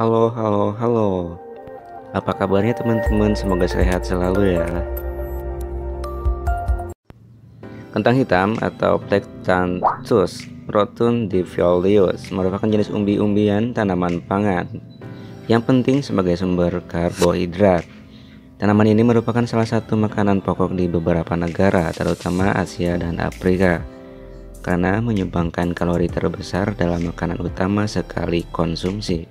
Halo, halo, halo. Apa kabarnya teman-teman? Semoga sehat selalu ya. Kentang hitam atau Plectanthus rotundifolius merupakan jenis umbi-umbian tanaman pangan yang penting sebagai sumber karbohidrat. Tanaman ini merupakan salah satu makanan pokok di beberapa negara, terutama Asia dan Afrika, karena menyumbangkan kalori terbesar dalam makanan utama sekali konsumsi.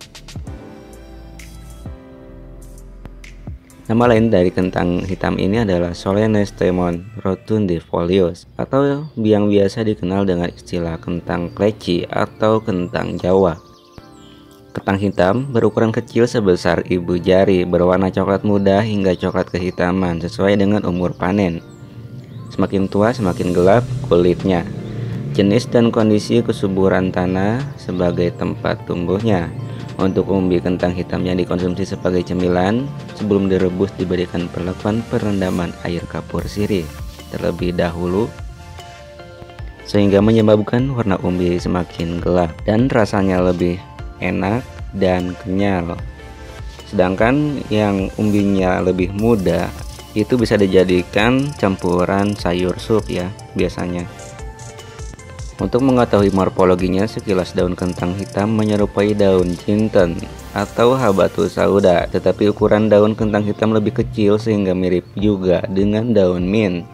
Nama lain dari kentang hitam ini adalah Solenestemon rotundifolius, atau yang biasa dikenal dengan istilah kentang kleci atau kentang Jawa. Kentang hitam berukuran kecil sebesar ibu jari, berwarna coklat muda hingga coklat kehitaman sesuai dengan umur panen. Semakin tua semakin gelap kulitnya. Jenis dan kondisi kesuburan tanah sebagai tempat tumbuhnya. Untuk umbi kentang hitam yang dikonsumsi sebagai cemilan, sebelum direbus diberikan perlakuan perendaman air kapur sirih terlebih dahulu, sehingga menyebabkan warna umbi semakin gelap dan rasanya lebih enak dan kenyal. Sedangkan yang umbinya lebih muda itu bisa dijadikan campuran sayur sup ya biasanya. Untuk mengetahui morfologinya, sekilas daun kentang hitam menyerupai daun jinten atau habatus sauda, tetapi ukuran daun kentang hitam lebih kecil sehingga mirip juga dengan daun mint.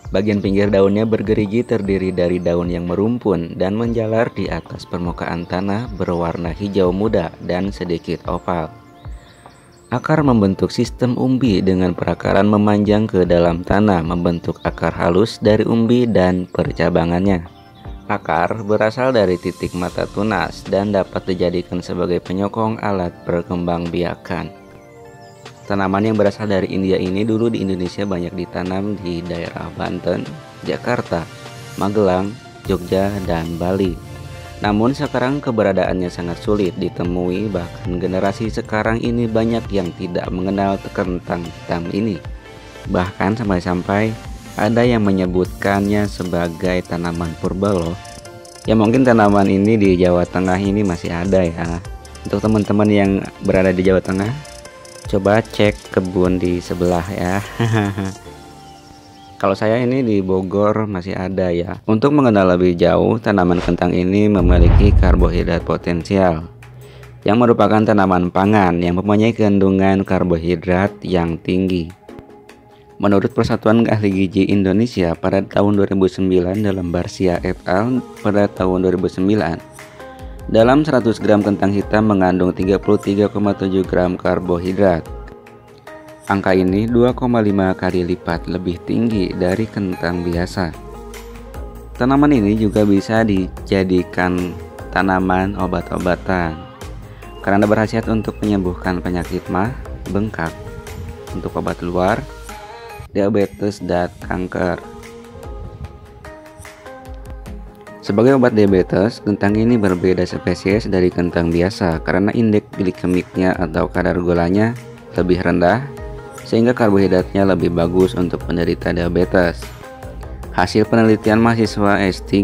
Bagian pinggir daunnya bergerigi, terdiri dari daun yang merumpun dan menjalar di atas permukaan tanah, berwarna hijau muda dan sedikit oval. Akar membentuk sistem umbi dengan perakaran memanjang ke dalam tanah, membentuk akar halus dari umbi dan percabangannya. Akar berasal dari titik mata tunas dan dapat dijadikan sebagai penyokong alat perkembangbiakan. Tanaman yang berasal dari India ini dulu di Indonesia banyak ditanam di daerah Banten, Jakarta, Magelang, Jogja, dan Bali. Namun sekarang keberadaannya sangat sulit ditemui, bahkan generasi sekarang ini banyak yang tidak mengenal kentang hitam ini. Bahkan sampai-sampai ada yang menyebutkannya sebagai tanaman purba loh. Ya mungkin tanaman ini di Jawa Tengah ini masih ada ya. Untuk teman-teman yang berada di Jawa Tengah, coba cek kebun di sebelah ya. Kalau saya ini di Bogor masih ada ya. Untuk mengenal lebih jauh, tanaman kentang ini memiliki karbohidrat potensial, yang merupakan tanaman pangan yang mempunyai kandungan karbohidrat yang tinggi. Menurut Persatuan Ahli Gizi Indonesia pada tahun 2009 dalam Barsia et al. Pada tahun 2009, dalam 100 gram kentang hitam mengandung 33,7 gram karbohidrat. Angka ini 2,5 kali lipat lebih tinggi dari kentang biasa. Tanaman ini juga bisa dijadikan tanaman obat-obatan karena berkhasiat untuk menyembuhkan penyakit mah, bengkak, untuk obat luar, diabetes, dan kanker. Sebagai obat diabetes, kentang ini berbeda spesies dari kentang biasa karena indeks glikemiknya atau kadar gulanya lebih rendah, sehingga karbohidratnya lebih bagus untuk penderita diabetes. Hasil penelitian mahasiswa S3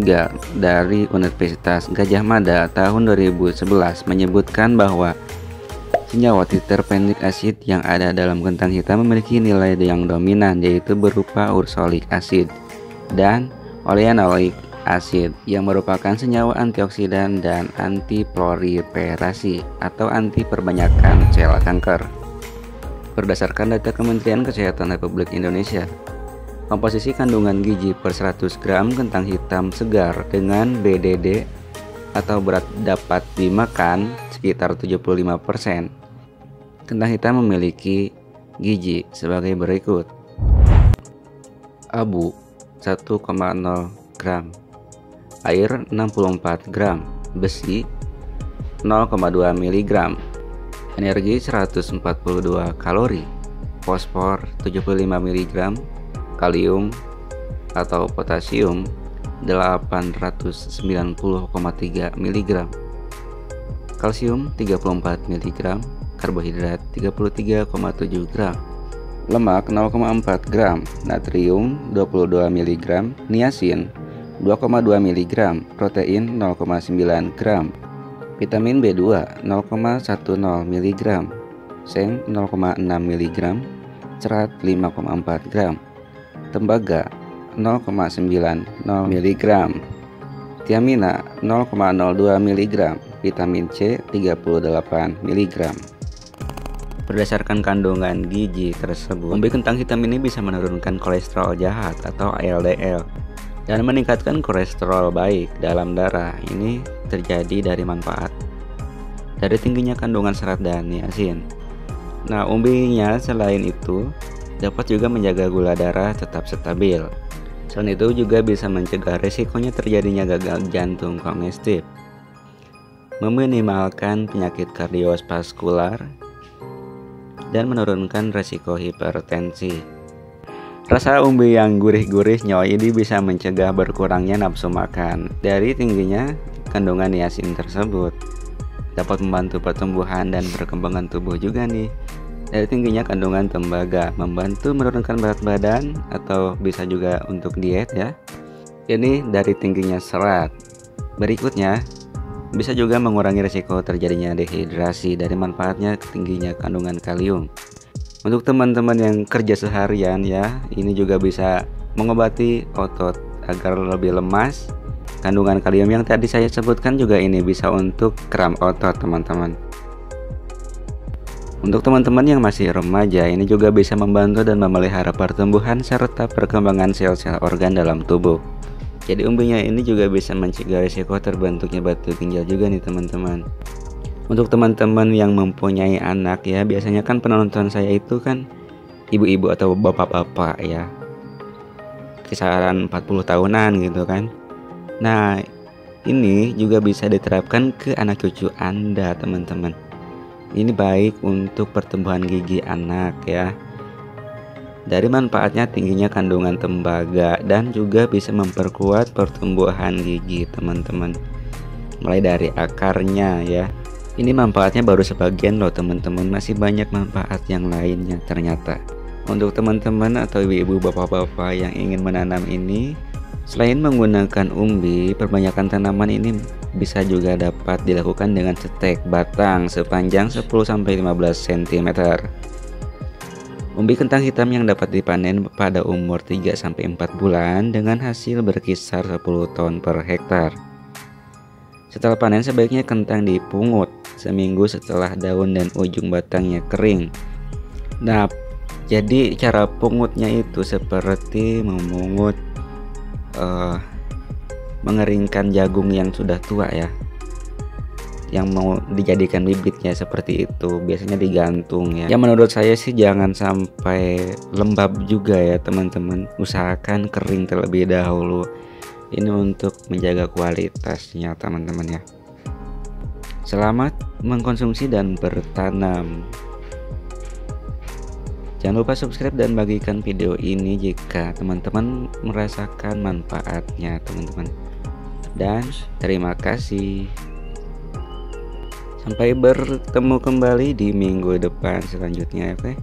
dari Universitas Gadjah Mada tahun 2011 menyebutkan bahwa senyawa terpendik asid yang ada dalam kentang hitam memiliki nilai yang dominan, yaitu berupa ursolik acid dan oleanoic acid yang merupakan senyawa antioksidan dan antiproliferasi atau anti perbanyakan sel kanker. Berdasarkan data Kementerian Kesehatan Republik Indonesia, komposisi kandungan gizi per 100 gram kentang hitam segar dengan BDD atau berat dapat dimakan sekitar 75%. Kentang hitam memiliki gizi sebagai berikut: abu 1,0 gram, air 64 gram, besi 0,2 mg, energi 142 kalori, fosfor 75 mg, kalium atau potasium 890,3 mg, kalsium 34 mg, karbohidrat 33,7 gram, lemak 0,4 gram, natrium 22 mg, niacin 2,2 mg, protein 0,9 gram, vitamin B2 0,10 mg, seng 0,6 mg, serat 5,4 gram, tembaga 0,90 mg, tiamina 0,02 mg, vitamin C 38 mg. Berdasarkan kandungan gizi tersebut, umbi kentang hitam ini bisa menurunkan kolesterol jahat atau LDL dan meningkatkan kolesterol baik dalam darah. Ini terjadi dari manfaat dari tingginya kandungan serat dan niacin. Nah, umbinya selain itu dapat juga menjaga gula darah tetap stabil. Selain itu juga bisa mencegah risikonya terjadinya gagal jantung kongestif, meminimalkan penyakit kardiovaskular, dan menurunkan resiko hipertensi. Rasa umbi yang gurih-gurih nyoy ini bisa mencegah berkurangnya nafsu makan dari tingginya kandungan niacin tersebut. Dapat membantu pertumbuhan dan perkembangan tubuh juga nih. Dari tingginya kandungan tembaga, membantu menurunkan berat badan atau bisa juga untuk diet ya. Ini dari tingginya serat. Berikutnya, bisa juga mengurangi risiko terjadinya dehidrasi dari manfaatnya tingginya kandungan kalium. Untuk teman-teman yang kerja seharian ya, ini juga bisa mengobati otot agar lebih lemas. Kandungan kalium yang tadi saya sebutkan juga ini bisa untuk kram otot teman-teman. Untuk teman-teman yang masih remaja, ini juga bisa membantu dan memelihara pertumbuhan serta perkembangan sel-sel organ dalam tubuh. Jadi umbinya ini juga bisa mencegah risiko terbentuknya batu ginjal juga nih teman-teman. Untuk teman-teman yang mempunyai anak ya, biasanya kan penonton saya itu kan ibu-ibu atau bapak-bapak ya, kisaran 40 tahunan gitu kan. Nah, ini juga bisa diterapkan ke anak cucu Anda teman-teman. Ini baik untuk pertumbuhan gigi anak ya. Dari manfaatnya tingginya kandungan tembaga dan juga bisa memperkuat pertumbuhan gigi teman-teman. Mulai dari akarnya ya. Ini manfaatnya baru sebagian loh teman-teman, masih banyak manfaat yang lainnya ternyata. Untuk teman-teman atau ibu-ibu bapak-bapak yang ingin menanam ini, selain menggunakan umbi, perbanyakan tanaman ini bisa juga dapat dilakukan dengan setek batang sepanjang 10-15 cm. Umbi kentang hitam yang dapat dipanen pada umur 3-4 bulan dengan hasil berkisar 10 ton per hektar. Setelah panen sebaiknya kentang dipungut seminggu setelah daun dan ujung batangnya kering. Nah, jadi cara pungutnya itu seperti memungut mengeringkan jagung yang sudah tua ya, yang mau dijadikan bibitnya seperti itu, biasanya digantung ya. Ya menurut saya sih jangan sampai lembab juga ya teman-teman, usahakan kering terlebih dahulu. Ini untuk menjaga kualitasnya teman-teman ya. Selamat mengkonsumsi dan bertanam. Jangan lupa subscribe dan bagikan video ini jika teman-teman merasakan manfaatnya teman-teman. Dan terima kasih. Sampai bertemu kembali di minggu depan selanjutnya, oke?